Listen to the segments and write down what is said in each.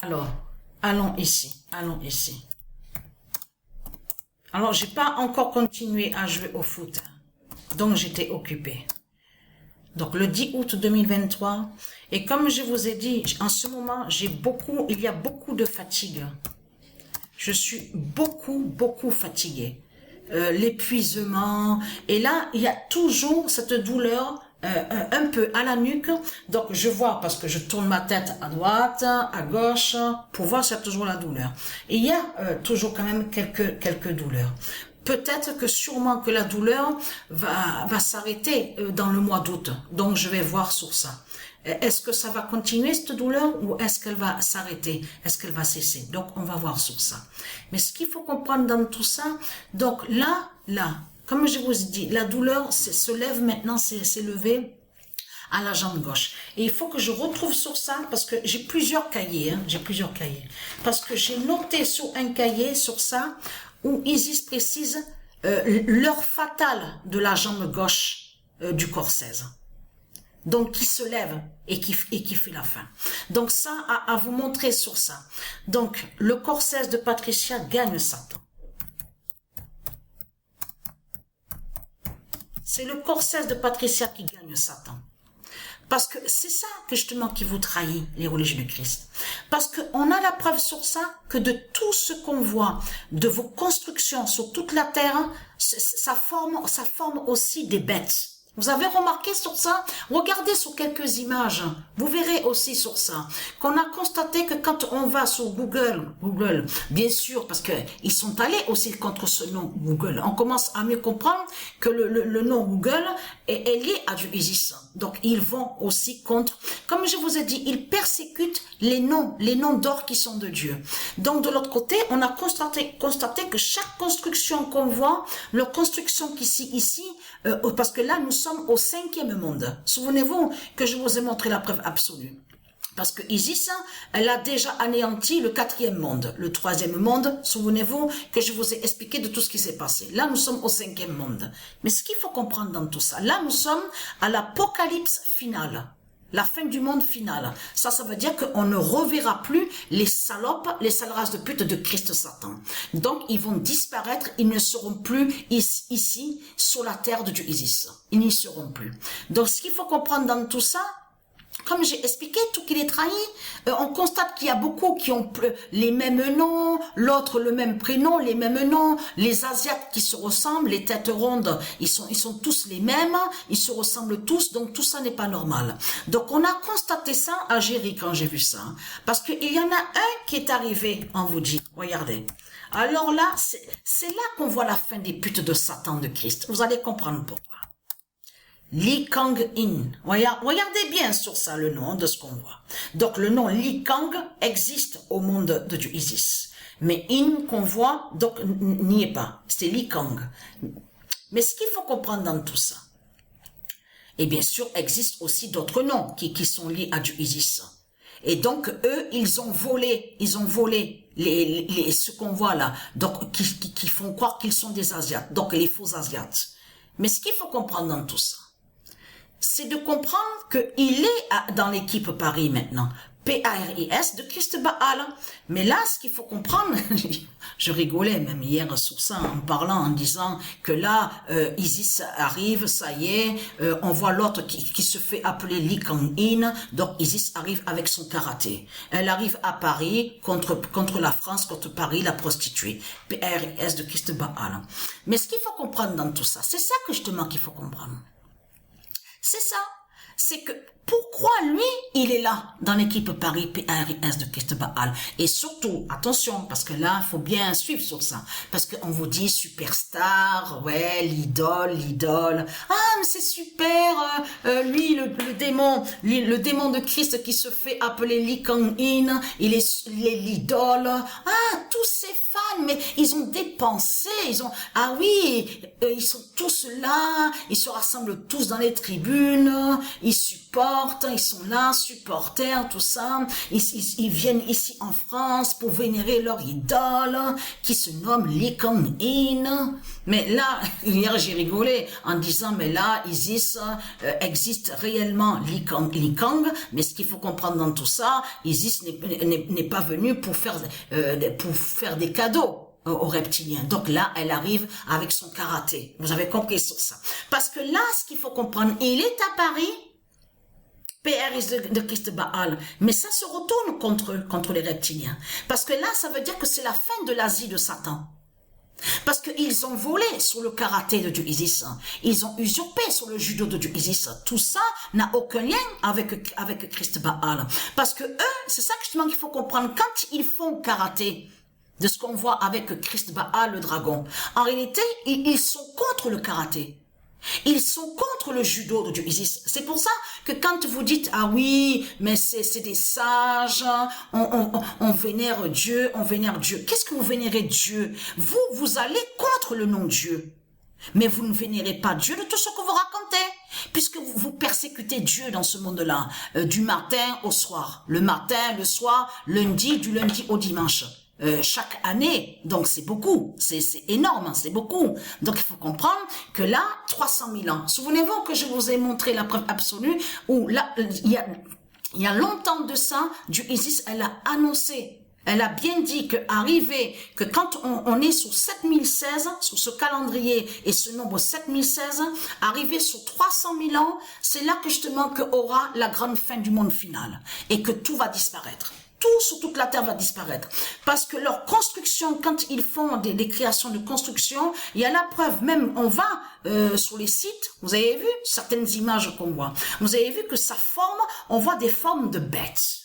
Alors, allons ici, allons ici. Alors, j'ai pas encore continué à jouer au foot, donc j'étais occupée. Donc, le 10 août 2023, et comme je vous ai dit, en ce moment, il y a beaucoup de fatigue. Je suis beaucoup fatiguée. L'épuisement, et là, il y a toujours cette douleur un peu à la nuque. Donc, je vois, parce que je tourne ma tête à droite, à gauche, pour voir s'il y a toujours la douleur. Et il y a toujours quand même quelques douleurs. Peut-être que sûrement que la douleur va s'arrêter dans le mois d'août. Donc, je vais voir sur ça. Est-ce que ça va continuer cette douleur ou est-ce qu'elle va s'arrêter? Est-ce qu'elle va cesser? Donc, on va voir sur ça. Mais ce qu'il faut comprendre dans tout ça, donc là, comme je vous ai dit, la douleur se lève maintenant, c'est levé à la jambe gauche. Et il faut que je retrouve sur ça parce que j'ai plusieurs cahiers, Parce que j'ai noté sur un cahier, sur ça, où Isis précise l'heure fatale de la jambe gauche du corps 16. Donc, qui se lève et qui fait la fin. Donc, ça, à vous montrer sur ça. Donc, le corps 16 de Patricia gagne Satan. C'est le corps 16 de Patricia qui gagne Satan. Parce que c'est ça que justement qui vous trahit, les religieux du Christ. Parce qu'on a la preuve sur ça que de tout ce qu'on voit, de vos constructions sur toute la terre, ça forme aussi des bêtes. Vous avez remarqué sur ça? Regardez sur quelques images. Vous verrez aussi sur ça qu'on a constaté que quand on va sur Google, bien sûr, parce que ils sont allés aussi contre ce nom Google. On commence à mieux comprendre que le nom Google est lié à du Isis. Donc ils vont aussi contre. Comme je vous ai dit, ils persécutent les noms d'or qui sont de Dieu. Donc de l'autre côté, on a constaté que chaque construction qu'on voit, leur construction ici, parce que là nous sommes au 5e monde. Souvenez-vous que je vous ai montré la preuve absolue. Parce que Isis, elle a déjà anéanti le 4e monde, le 3e monde. Souvenez-vous que je vous ai expliqué de tout ce qui s'est passé. Là, nous sommes au 5e monde. Mais ce qu'il faut comprendre dans tout ça, là, nous sommes à l'apocalypse finale. La fin du monde final. Ça veut dire qu'on ne reverra plus les salopes, les sales races de pute de Christ Satan. Donc, ils vont disparaître, ils ne seront plus ici, sur la terre de Dieu Isis. Ils n'y seront plus. Donc, ce qu'il faut comprendre dans tout ça, comme j'ai expliqué, tout qu'il est trahi, on constate qu'il y a beaucoup qui ont les mêmes noms, l'autre le même prénom, les mêmes noms, les Asiates qui se ressemblent, les têtes rondes, ils sont tous les mêmes, ils se ressemblent tous, donc tout ça n'est pas normal. Donc on a constaté ça à Géry quand j'ai vu ça, parce qu'il y en a un qui est arrivé, on vous dit, regardez. Alors là, c'est là qu'on voit la fin des putes de Satan de Christ. Vous allez comprendre pourquoi. Li Kang-in. Regardez bien sur ça le nom de ce qu'on voit. Donc le nom Li Kang existe au monde de Dieu Isis. Mais In qu'on voit, donc n'y est pas. C'est Li Kang. Mais ce qu'il faut comprendre dans tout ça, et bien sûr, existe aussi d'autres noms qui sont liés à Dieu Isis. Et donc eux, ils ont volé ce qu'on voit là. Donc qui font croire qu'ils sont des Asiates. Donc les faux Asiates. Mais ce qu'il faut comprendre dans tout ça, c'est de comprendre qu'il est dans l'équipe Paris maintenant. P-A-R-I-S de Christ Baal. Mais là, ce qu'il faut comprendre, je rigolais même hier sur ça en parlant, en disant que là, Isis arrive, ça y est, on voit l'autre qui se fait appeler Li Kang-in, donc Isis arrive avec son karaté. Elle arrive à Paris contre la France, contre Paris, la prostituée. P-A-R-I-S de Christ Baal. Mais ce qu'il faut comprendre dans tout ça, c'est ça que justement qu'il faut comprendre. C'est ça. C'est que pourquoi lui, il est là dans l'équipe Paris PARIS de Christ Baal. Et surtout, attention, parce que là, il faut bien suivre sur ça. Parce qu'on vous dit superstar, ouais, l'idole. Ah, mais c'est super, lui, le démon de Christ qui se fait appeler Li Kang-in, il est l'idole. Ah, tous ces fans, mais ils ont dépensé, ah oui, ils sont tous là, ils se rassemblent tous dans les tribunes, ils supportent. supportent, ils sont là, supporters, tout ça. Ils viennent ici en France pour vénérer leur idole qui se nomme Lee Kang-in. Mais là, hier j'ai rigolé en disant, mais là, Isis existe réellement Lee Kang, mais ce qu'il faut comprendre dans tout ça, Isis n'est pas venue pour faire des cadeaux aux reptiliens. Donc là, elle arrive avec son karaté. Vous avez compris sur ça. Parce que là, ce qu'il faut comprendre, il est à Paris, PR de Christ Baal, mais ça se retourne contre eux, contre les reptiliens. Parce que là, ça veut dire que c'est la fin de l'Asie de Satan. Parce qu'ils ont volé sur le karaté de Dieu Isis. Ils ont usurpé sur le judo de Dieu Isis. Tout ça n'a aucun lien avec Christ Baal. Parce que eux, c'est ça justement qu'il faut comprendre. Quand ils font karaté, de ce qu'on voit avec Christ Baal, le dragon, en réalité, ils sont contre le karaté. Ils sont contre le judo de Dieu Isis. C'est pour ça que quand vous dites, ah oui, mais c'est des sages, on vénère Dieu, on vénère Dieu. Qu'est-ce que vous vénérez Dieu? Vous allez contre le nom Dieu. Mais vous ne vénérez pas Dieu de tout ce que vous racontez, puisque vous persécutez Dieu dans ce monde-là, du matin au soir. Le matin, le soir, lundi, du lundi au dimanche. Chaque année, donc c'est beaucoup, c'est énorme, c'est beaucoup. Donc il faut comprendre que là, 300 000 ans. Souvenez-vous que je vous ai montré la preuve absolue où là, il y a longtemps de ça, Dieu Isis, elle a annoncé. Elle a bien dit que quand on est sur 7016, sur ce calendrier et ce nombre 7016, arrivé sur 300 000 ans, c'est là que justement aura la grande fin du monde final et que tout va disparaître. Tout sur toute la terre va disparaître. Parce que leur construction, quand ils font des créations de construction, il y a la preuve, même on va sur les sites, vous avez vu certaines images qu'on voit, vous avez vu que sa forme, on voit des formes de bêtes.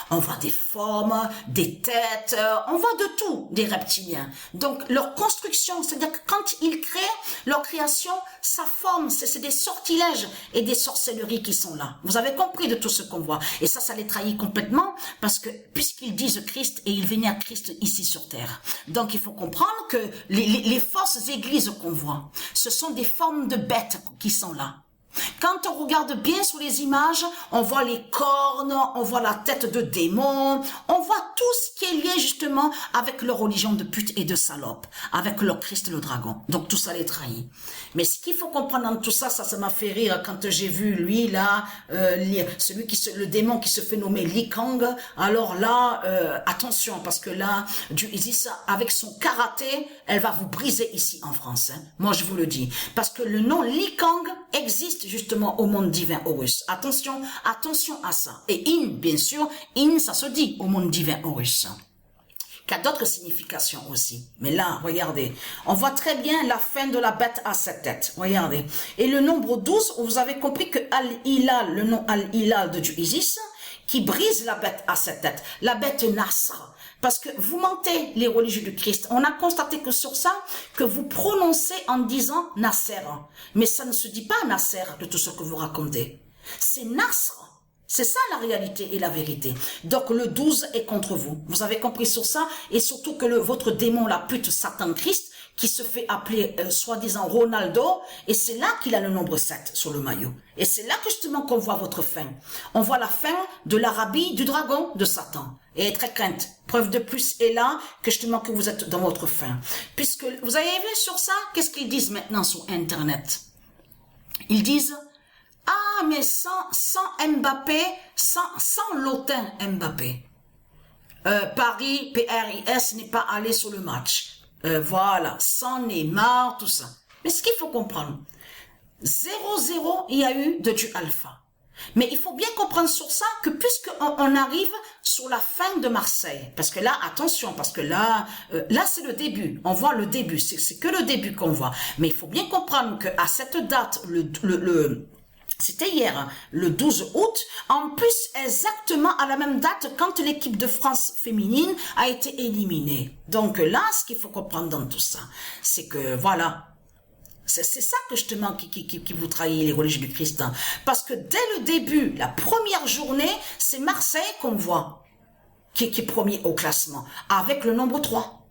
On voit des formes, des têtes, on voit de tout, des reptiliens. Donc, leur construction, c'est-à-dire que quand ils créent leur création, sa forme, c'est des sortilèges et des sorcelleries qui sont là. Vous avez compris de tout ce qu'on voit. Et ça les trahit complètement parce que, puisqu'ils disent Christ et ils vénèrent Christ ici sur terre. Donc, il faut comprendre que les fausses églises qu'on voit, ce sont des formes de bêtes qui sont là. Quand on regarde bien sur les images, on voit les cornes, on voit la tête de démon, on voit tout ce qui est lié justement avec leur religion de pute et de salope, avec leur Christ le dragon. Donc tout ça les trahit. Mais ce qu'il faut comprendre dans tout ça, ça m'a fait rire quand j'ai vu lui là, le démon qui se fait nommer Lee Kang. Alors là, attention parce que là, Dieu Isis avec son karaté, elle va vous briser ici en France. Hein. Moi je vous le dis, parce que le nom Lee Kang existe justement au monde divin Horus. Attention à ça. Et In, bien sûr, In, ça se dit au monde divin Horus. Qui a d'autres significations aussi. Mais là, regardez, on voit très bien la fin de la bête à 7 têtes. Regardez. Et le nombre 12, vous avez compris que Al-Hilal, le nom Al-Hilal de Dieu Isis, qui brise la bête à 7 têtes. La bête Nasr. Parce que vous mentez, les religieux du Christ. On a constaté que sur ça, que vous prononcez en disant Nasser. Mais ça ne se dit pas Nasser de tout ce que vous racontez. C'est Nasr. C'est ça la réalité et la vérité. Donc le 12 est contre vous. Vous avez compris sur ça. Et surtout que votre démon, la pute Satan Christ, qui se fait appeler soi-disant Ronaldo, et c'est là qu'il a le nombre 7 sur le maillot. Et c'est là que justement qu'on voit votre fin. On voit la fin de l'Arabie du dragon de Satan. Et très crainte. Preuve de plus est là que justement que vous êtes dans votre fin. Puisque vous avez vu sur ça, qu'est-ce qu'ils disent maintenant sur Internet? Ils disent, ah mais sans Mbappé, sans l'autain Mbappé. Paris, PRIS n'est pas allé sur le match. Voilà, sans Neymar, tout ça. Mais ce qu'il faut comprendre, 0-0, il y a eu de Dieu Alpha. Mais il faut bien comprendre sur ça que puisqu'on arrive sur la fin de Marseille, parce que là, attention, parce que là c'est le début, on voit le début, c'est que le début qu'on voit. Mais il faut bien comprendre qu'à cette date, c'était hier, le 12 août, en plus exactement à la même date quand l'équipe de France féminine a été éliminée. Donc là, ce qu'il faut comprendre dans tout ça, c'est que voilà, c'est ça que justement qui vous trahit les religieux du Christ. Parce que dès le début, la première journée, c'est Marseille qu'on voit, qui est premier au classement, avec le nombre 3.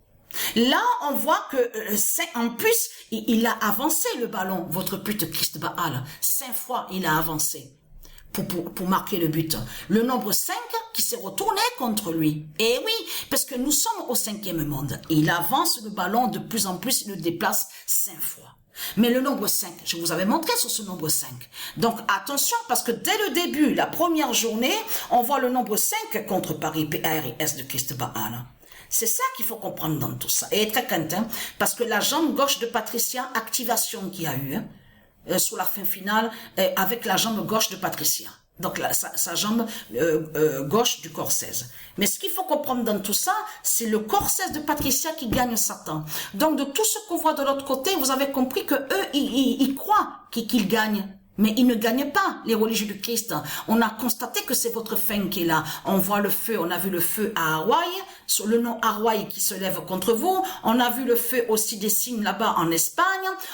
Là, on voit que en plus, il a avancé le ballon, votre pute Christ Baal. 5 fois, il a avancé. pour marquer le but. Le nombre 5 qui s'est retourné contre lui. Et oui, parce que nous sommes au 5e monde. Et il avance le ballon de plus en plus, il le déplace 5 fois. Mais le nombre 5, je vous avais montré sur ce nombre 5. Donc attention, parce que dès le début, la première journée, on voit le nombre 5 contre Paris PARIS de Christ Baal. C'est ça qu'il faut comprendre dans tout ça. Et très content, parce que la jambe gauche de Patricia, activation qu'il y a eu, sur la fin finale, avec la jambe gauche de Patricia. Donc sa jambe gauche du corps 16. Mais ce qu'il faut comprendre dans tout ça, c'est le corps 16 de Patricia qui gagne Satan. Donc de tout ce qu'on voit de l'autre côté, vous avez compris que eux, ils croient qu'ils gagnent. Mais ils ne gagnent pas, les religieux du Christ. On a constaté que c'est votre fin qui est là. On voit le feu, on a vu le feu à Hawaï, sur le nom Hawaï qui se lève contre vous. On a vu le feu aussi des signes là-bas en Espagne.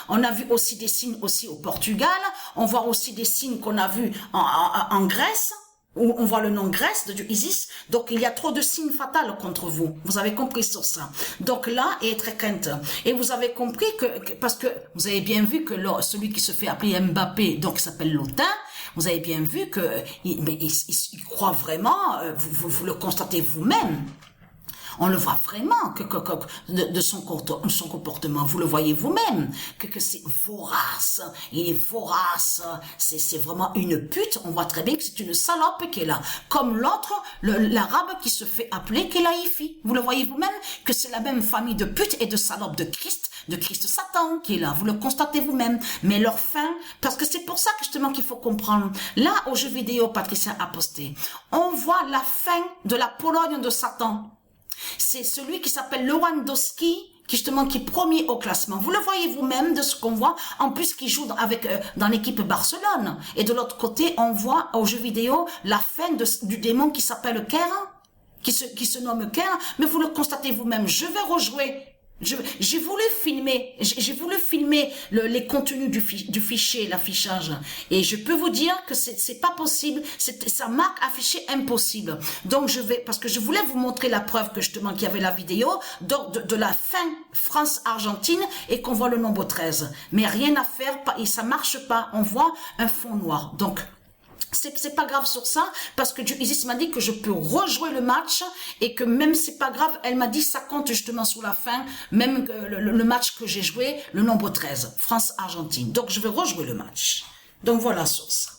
On a vu aussi des signes aussi au Portugal. On voit aussi des signes qu'on a vus en Grèce, où on voit le nom Grèce de Dieu Isis. Donc il y a trop de signes fatals contre vous. Vous avez compris sur ça. Donc là, il est très crainte. Et vous avez compris que parce que vous avez bien vu que celui qui se fait appeler Mbappé, donc il s'appelle Lotin, vous avez bien vu que il croit vraiment, vous le constatez vous-même. On le voit vraiment de son comportement. Vous le voyez vous-même que c'est vorace. Il est vorace. C'est vraiment une pute. On voit très bien que c'est une salope qui est là. Comme l'autre, l'arabe qui se fait appeler Kelaïfi. Vous le voyez vous-même que c'est la même famille de putes et de salopes de Christ Satan qui est là. Vous le constatez vous-même. Mais leur fin, parce que c'est pour ça que justement qu'il faut comprendre. Là, au jeu vidéo, Patricia Aposté, on voit la fin de la Pologne de Satan. C'est celui qui s'appelle Lewandowski, qui est premier au classement. Vous le voyez vous-même de ce qu'on voit, en plus qui joue dans l'équipe Barcelone. Et de l'autre côté, on voit au jeu vidéo la fin du démon qui s'appelle Cain, qui se nomme Cain, mais vous le constatez vous-même. Je vais rejouer. J'ai voulu filmer les contenus du fichier, l'affichage. Et je peux vous dire que c'est pas possible. Ça marque affiché impossible. Donc parce que je voulais vous montrer la preuve que justement qu'il y avait la vidéo de la fin France-Argentine et qu'on voit le nombre 13. Mais rien à faire, et ça marche pas. On voit un fond noir. Donc, c'est pas grave sur ça, parce que Dieu Isis m'a dit que je peux rejouer le match, et que même c'est pas grave, elle m'a dit ça compte justement sur la fin, même que le match que j'ai joué, le nombre 13, France-Argentine. Donc je vais rejouer le match. Donc voilà sur ça.